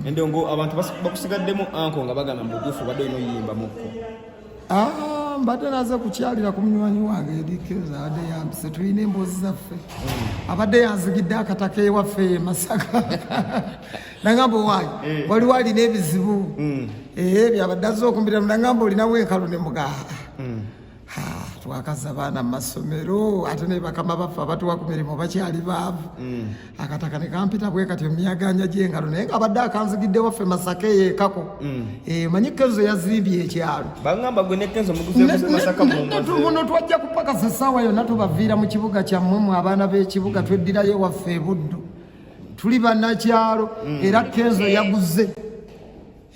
endongo abantu bakusigaddemu anko nga bagamba mugufu badde no yimba mukko mbadde naze kukyalira ku munywanyi wange edikiriza abadde yambise tulina emboozi zaffe abadde yanzigidde akataka ewaffe Masaka nagamba owaayi waliwo alina ebizibu ebyo abadde azze okumbira nagamba olinawo enkalu ne mugaha twakaza abaana mu masomero ate ne bakama baffe abatuwa ku mirimu bakyali baavu akataka ne kampita bwe kati emiyaganya gy'engalo naye nga abadde akanzigidde waffe Masaka eyeekako manyi Kenzo yazimbye ekyalo bagamba gwe ne Kenzo muguze Masaka muno twajja kupakasa essaawa yonna tubaviira mu kibuga kyammwe mu abaana b'ekibuga tweddirayo waffe ebuddu tuli bannakyalo era Kenzo yaguze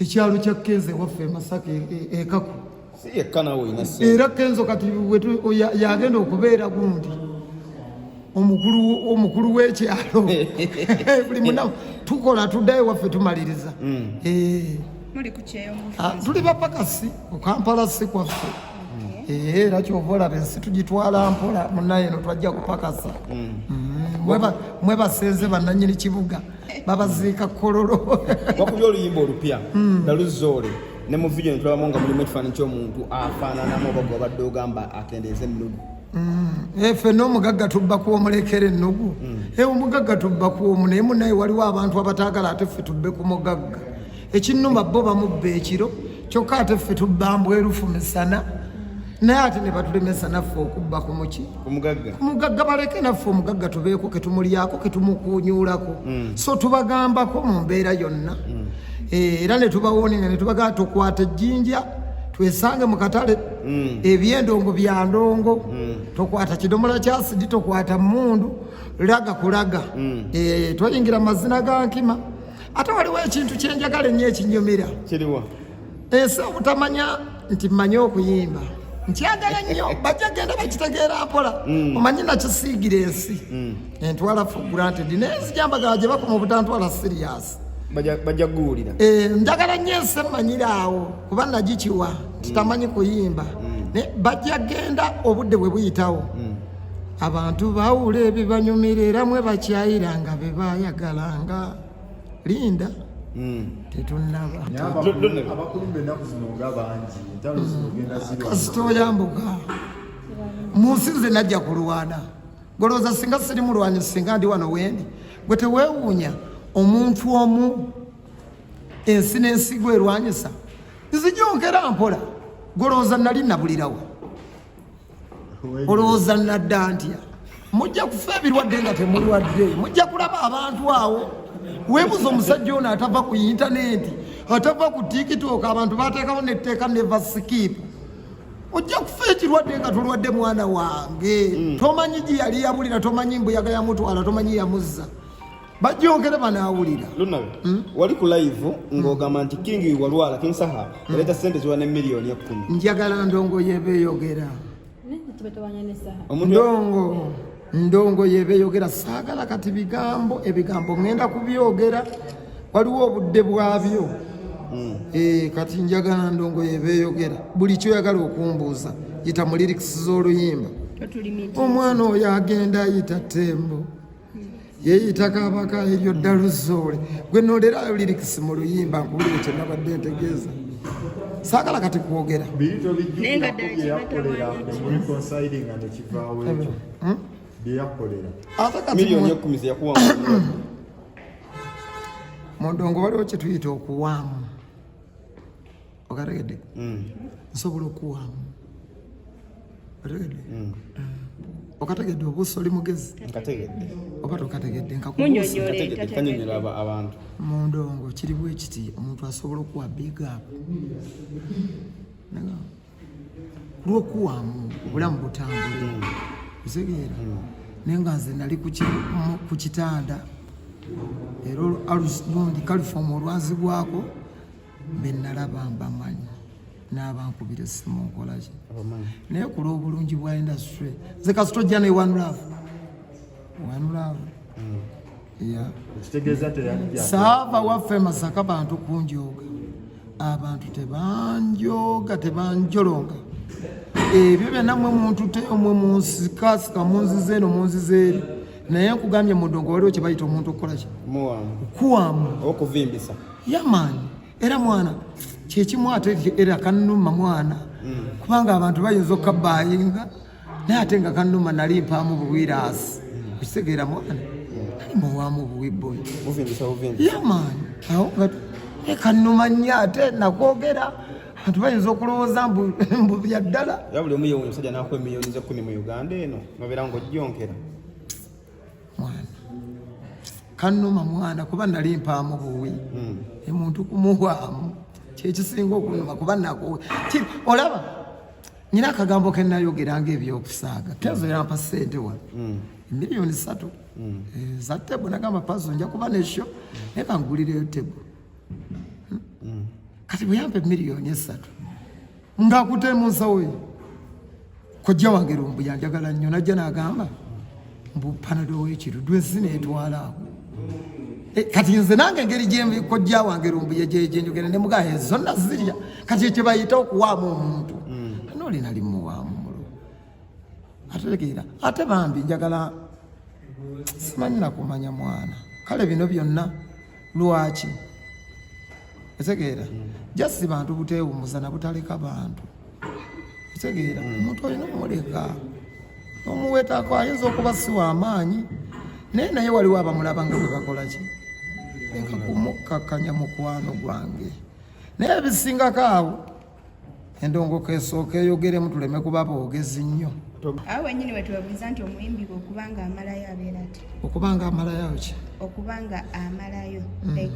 ekyalo kya Kenzo waffe Masaka eekako era Kenzo kati yagenda okubeera gundi omukulu w'ekyalo buli munaku tukola tuddayo waffe tumaliriza tuli bapakasi ku Kampala si kwaffe era kyova olaba ensi tugitwala mpola munaye no twajja kupakasa mwebasenze bannannyini kibuga babaziika kololo wakubya oluyimba olupya naluzoole ne mu video ntulabamu nga mulimu ekifaananyi ky'omuntu afaananamu oba gw'obadde ogamba akendeeza ennugu ffe n'omugagga tubba kw'omulekera ennugu omugagga tubba kw'omu naye munaye waliwo abantu abataagala ate ffe tubbe ku mugagga ekinnuma bo bamubba ekiro kyokka ate ffe tubba mbwerufu misana naye ate ne batulemesa naffe okubba ku muki ku mugagga baleke naffe omugagga tubeeko ketumulyako ketumukuunyuulako so tubagambako mu mbeera yonna era ne tubawoninga ne tubagaa tukwata ejjinja twesange mu katale ebyendongo bya ndongo tokwata kidomola kya asidi tokwata mundu laga kulaga twayingira mazina ga nkima ate waliwo ekintu kyenjagala ennyo ekinyumira kiriwa ensi obutamanya nti mmanyi okuyimba nkyagala nnyo bajja genda bakitegeera mpola omanyi nakisiigira ensi entwala for granted naye nzijambagala gye bakoma obutantwala serious bajja kuguwulira njagala nnyo ensi emmanyiraawo kuba nagikiwa titamanyi kuyimba bajja genda obudde bwe buyitawo abantu bawula ebibanyumira era mwe bakyayiranga be bayagalanga linda tetunaba kasita oyambuka mu nsi nze najja kulwana golooza singa siri mulwanyi singa ndi wano wendi gwe teweewuunya omuntu omu ensi n'ensigo erwanyisa nzijonkera mpola golooza nali nabulirawo olowooza nadda ntya mujja kufa ebirwadde nga temulwadde mujja kulaba abantu awo weebuza omusajja ono atava ku intaneti atava ku tiktok abantu bateekawo netteeka neva skipu ojja kufa ekirwadde nga tulwadde mwana wange tomanyi gye yali yabulira tomanyi mbuyaga yamutwala tomanyi yamuzza bajjongere banaawulira lunawe wali ku live ng'ogamba nti kingi walwala king saha yaleeta sente ziwa ne miliyoni 10 njagala ndongo yebeeyogera ndongo yebeeyogera saagala kati ebigambo ngenda kubyogera waliwo obudde bwabyo kati njagala ndongo yebeeyogera buli kyoyagala okumbuuza yita mu lirikisi z'oluyimba omwana oyo agenda ayita tembo yeyita kabaka eryo ddaluzoole gwe nolerayo lirikisi mu luyimba nkuwulire kyenabadde ntegeeza saagala kati kwogera miliyoni 10 zeyakuwa mu ndongo waliwo kyetuyita okuwaamu okategedde nsobola okuwaamu okategedde okategedde obuusi oli mugezi oba tokategedde kanyonyera abantu mu ndongo kiri bwe kiti omuntu asobola okuwa bigapu lw'okuwaamu obulamu butambule kutegeera naye nga nze nali ku kitanda era alundi kalifomu olwazibwako be nalaba mbamanyi n'abankubira essimu nkolaki naye ku lw'obulungi bwa industry nze kasita ojja ne one love saava waffe Masaka bantu kunjooga abantu tebanjolonga ebyo byonna mwe muntu omwe munsikasika munzize eno munzize eri naye nkugambye mu ndongo waliwo kye bayita omuntu okukola ki muwamu okuwaamu okuvimbisa yamani era mwana kyekimu ate era kanuma mwana kubanga abantu bayinza okukabbayinga naye ate nga kanuma nali mpaamu buwiraasi okitegeera mwana nali muwaamu buwibboyi yamani awo nga kanuma nnyo ate nakwogera abantu bayinza okulowooza mbu bya ddala buli omu yewe omusajja nakuwa emiliyoni ze 10 mu Uganda eno nobeera ng'ojjonkera mwana kanuma mwana kuba nali mpaamu buwi emuntu kumuwaamu kyekisinga okunuma kuba nako olaba nyina akagambo ke nayogeranga ebyokusaaga Kenzo yampa ssente wano miliyoni 3 za tebo nagamba pazo nja kuba nesho naye kangulireyo tebo kati bwe yampa miliyoni 3 ngakutemu nsawo kojja wange Lumbu yanjagala nnyo najja n'agamba mbu panado w'ekiru dwesi neetwala kati nze nange engeri gye kojja wange Lumbu yenjogera ne mugaye zonna zirya kati ekyo bayita okuwaamu omuntu noli nali muwaamu mulo ategeera ate bambi njagala simanyi nakumanya mwana kale bino byonna lwaki etegeera jasi bantu buteewumuza na butaleka bantu etegeera omuntu olina omuleka omuweetaako ayinza okuba si w'amaanyi naye waliwo abamulaba nga bwe bakola ki leka kumukkakanya mukwano gwange naye ebisingako awo endongoko esooka eyogeremu tuleme kuba boogezi nnyo awo wennyini wetubabuuza nti omuyimbi okubanga amalayo abeera ati okubanga amalayo ki okubanga amalayo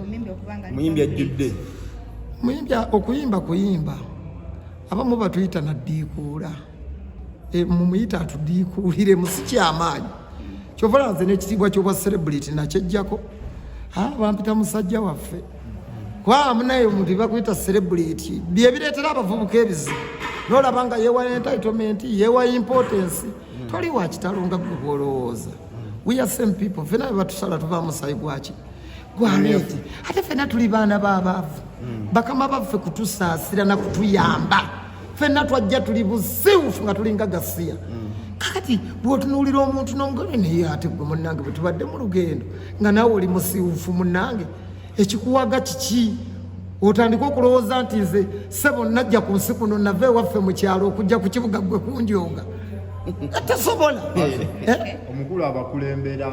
omuyimbi okubanga muyimbi ajjudde muyimbi okuyimba abamu batuyita naddiikuula mumuyita atuddiikuulire musi kyamaanyi kyova nze n'ekitiibwa ky'obwa celebrity nakyejjako bampita musajja waffe kuba munaye omuntu bakuyita celebrity byebireetera abavubuka ebizibu nolaba nga yewa entitlement yewa importance toli wakitalo nga gwe bwolowooza we are same people fena bwe batusala tuva musayi gwaki gwaleeti ate fena tuli baana b'abaavu bakama baffe kutusaasira na kutuyamba fena twajja tuli busiwufu nga tulinga gasiya kakati bw'otunuulira omuntu nongole naye ate gwe munnange bwe tubadde mu lugendo nga naawe oli musiwufu munnange ekikuwaga kiki otandika okulowooza nti nze sebo najja ku nsi kuno nava ewaffe mu kyalo okujja ku kibuga gwe kunjonga tasobola omukulu abakulembera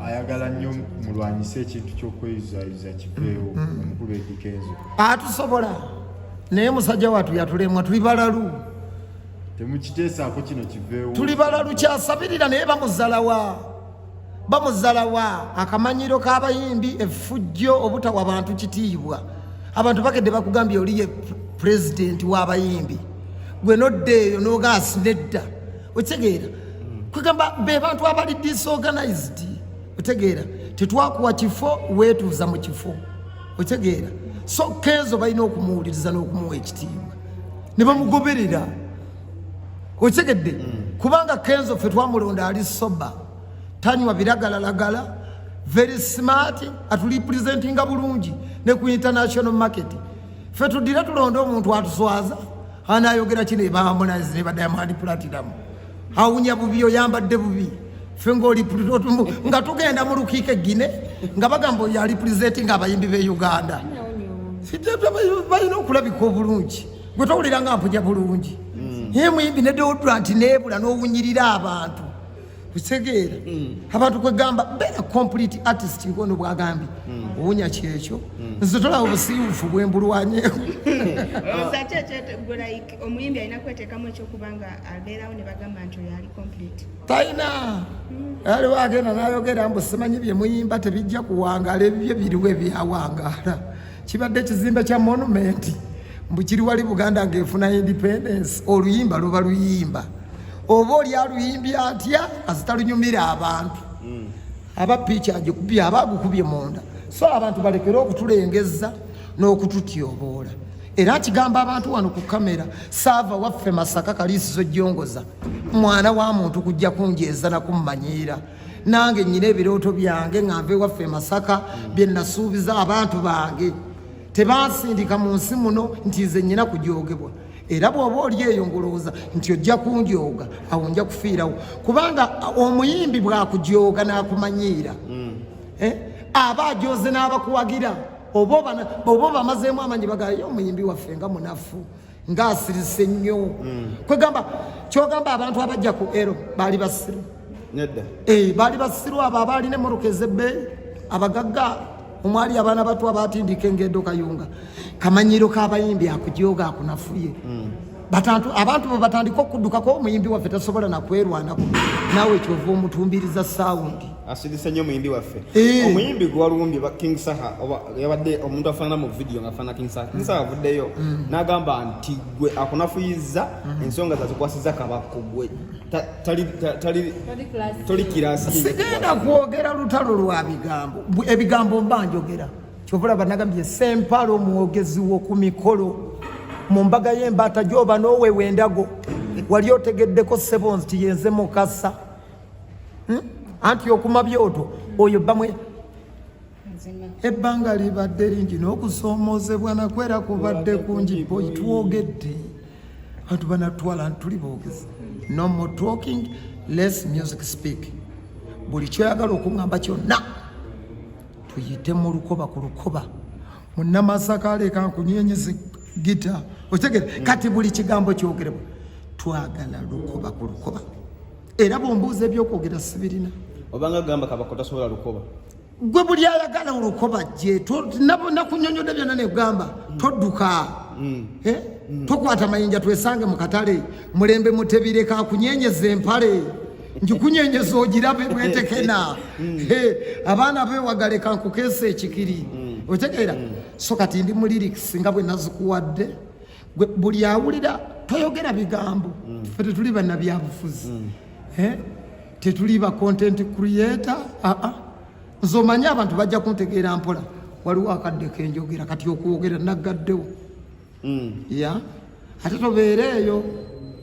ayagala nnyo mulwanyisa ekintu ky'okweyuzayiza kiveewo omukulu Eddy Kenzo atusobola naye musajja watu yatulemwa tuli balalu temukiteesaako kino kiveewo tuli balalu kyasabirira naye bamuzalawa akamanyiro k'abayimbi effujjo obutawa abantu kitiibwa abantu bakedde bakugambye oliye pulezidenti w'abayimbi gwe noddeeyo n'ogaasi nedda otegeera kwegamba be bantu abali disorganized otegeera tetwakuwa kifo weetuuza mu kifo otegeera so Kenzo balina okumuwuliriza n'okumuwa ekitiibwa ne bamugoberera otegedde kubanga Kenzo ffe twamulonda ali soba tanywa biragalalagala very smart atulipresentinga bulungi ne ku international market ffe tudira tulonda omuntu atuswaza anayogera kino ebaharmonize ne ba Diamond Platinum awunya bubi oyambadde bubi ffe nga tugenda mu lukiiko Gine nga bagamba yali presentinga abayimbi b'e Uganda balina okulabika obulungi gwe towulira nga mpuja bulungi ye muyimbi ne deodorant neebula n'owunyirira abantu kutegeera abantu kwegamba beera complete artist ngono bwagambye owunya kyekyo nze tolaba obusiiwufu bwembulwanyeeko omuyimbi alina kweteekamu ekyokubanga abeerawo ne bagamba nti oyo ali complete talina aliwo agenda n'ayogera mbu simanyi bye muyimba tebijja kuwangaala ebibyo biriwo ebyawangaala kibadde ekizimbe kya monument mbu kiri wali Buganda ng'efuna independence oluyimba luba luyimba oba oli aluyimbye atya azitalunyumira abantu abapiiki agikubye abagukubye munda so abantu balekere okutulengeza n'okututyoboola era kigamba abantu wano ku kamera saava waffe Masaka Kaliisizo Jongoza mwana wa muntu kujja kunjeeza nakummanyiira nange nnyina ebirooto byange ng'anve waffe Masaka bye nasuubiza abantu bange tebansindika mu nsi muno nti nze nnyina kujoogebwa era bw'oba oli eyo ngolowooza nti ojja kunjooga awo nja kufiirawo kubanga omuyimbi bw'akujooga n'akumanyiira aba ajooze n'abakuwagira oba bamazeemu amanyi bagayo omuyimbi waffe nga munafu ng'asirise nnyo kwegamba kyogamba abantu abajja ku ero baali basiru nedda baali basiru abo abaalina emmoroka ez'ebbeeyi abagagga omwali abaana bato abatindika engendo kayunga kamanyiro k'abayimbi akujooga akunafuye abantu bwe batandika okuddukako omuyimbi waffe tasobola nakwerwanako naawe kyova omutumbiriza saawundi asirise nnyo omuyimbi waffe omuyimbi gwalumbye King Saha yabadde omuntu afaanana mu vidiyo ngaafaanana King Saha avuddeyo n'agamba nti gwe akunafuyiza ensonga zazikwasiza kabaka gwe toli kirasi sigenda kwogera lutalo lwa bigambo ebigambo mba njogera kyovulaba nagambye sempalo omwogezi w'oku mikolo mu mbaga y'embaata gy'oba n'oweewa endago wali otegeddeko ssebo nti yenze mukasa anti okuma byoto oyo bamwe ebbanga libadde lingi n'okusoomoozebwa nakwera kubadde kungi twogedde abantu banatwala ntuli boogezi no more talking less music speak buli kyoyagala okuŋŋamba kyonna tuyite mu lukoba ku lukoba munnamasaka aleka nkunyenyeze gita otegere kati buli kigambo kyogerebwa twagala lukoba ku lukoba era bwombuuza ebyokwogera sibirina obanga gamba kabaka tasobola lukoba gwe buli ayagala olukoba gye nakunyonyodde byonna negamba todduka tokwata mayinja twesange mu katale mulembe mutebireka akunyenyeza empale njikunyenyeza ogirabe bwetekena abaana bewagale kankukeesa ekikiri otegeera so kati ndi mu lyrics nga bwe nazikuwadde buli awulira toyogera bigambo ffe tetuli bannabyabufuzi tetuli ba content creator nze omanyi abantu bajja kuntegeera mpola waliwo akadde kenjogera kati okwogera naggaddewo ate tobeereeyo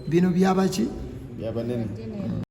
bino byabaki byabanene